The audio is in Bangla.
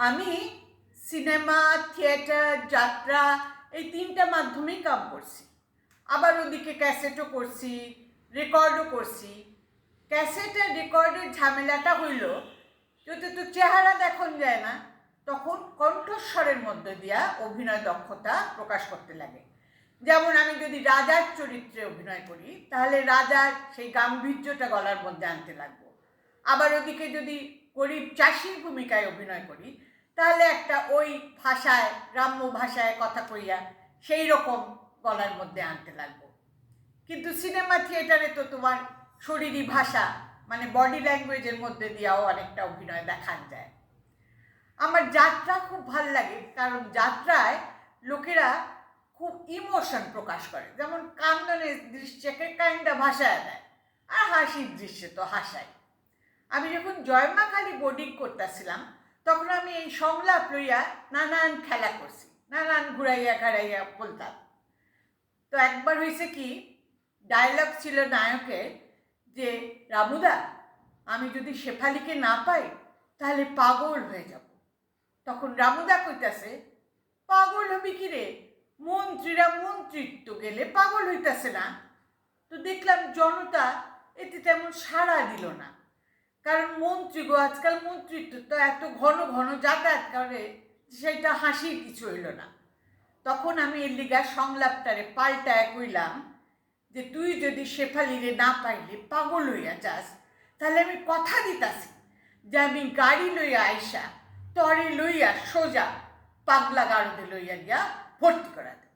আমি সিনেমা, থিয়েটার, যাত্রা এই তিনটা মাধ্যমেই কাম করছি। আবার ওদিকে ক্যাসেটও করছি, রেকর্ডও করছি। ক্যাসেট আর রেকর্ডের ঝামেলাটা হইল যদি তো চেহারা দেখন যায় না, তখন কণ্ঠস্বরের মধ্যে দিয়া অভিনয় দক্ষতা প্রকাশ করতে লাগে। যেমন আমি যদি রাজার চরিত্রে অভিনয় করি, তাহলে রাজার সেই গাম্ভীর্যটা গলার মধ্যে আনতে লাগবো। আবার ওদিকে যদি গরিব চাষির ভূমিকায় অভিনয় করি, তাহলে একটা ওই ভাষায়, গ্রাম্য ভাষায় কথা কইয়া সেই রকম গলার মধ্যে আনতে লাগবো। কিন্তু সিনেমা থিয়েটারে তো তোমার শরীরী ভাষা মানে বডি ল্যাঙ্গুয়েজের মধ্যে দিয়েও অনেকটা অভিনয় দেখান যায়। আমার যাত্রা খুব ভাল লাগে, কারণ যাত্রায় লোকেরা খুব ইমোশন প্রকাশ করে। যেমন কান্দনের দৃশ্যকে কাইন্ডা ভাষায় দেয়, আর হাসির দৃশ্যে তো হাসায়। আমি যখন জয়মাখালি বোর্ডিং করতেছিলাম, তখন আমি এই সংলাপ লইয়া নানান খেলা করছি, নানান ঘুরাইয়া ঘাড়াইয়া বলতাম। তো একবার হয়েছে কি, ডায়লগ ছিল নায়কের যে, রামুদা, আমি যদি শেফালিকে না পাই তাহলে পাগল হয়ে যাব। তখন রামুদা কইতাছে, পাগল হবি কি রে, মন্ত্রীরা মন্ত্রিত্ব গেলে পাগল হইতাছে না। তো দেখলাম জনতা এতে তেমন সাড়া দিল না, কারণ মন্ত্রী গো, আজকাল মন্ত্রিত্ব তো এত ঘন ঘন যাতায়াত করে, সেটা হাসির কিছু হইল না। তখন আমি এর লিগা সংলাপটারে পাল্টায় কইলাম যে, তুই যদি শেফালিরে না পাইলে পাগল হইয়া যাস, তাহলে আমি কথা দিতাছি যে আমি গাড়ি লইয়া আইসা তরে লইয়া সোজা পাগলা গারদে লইয়া গিয়া ভর্তি করা দেব।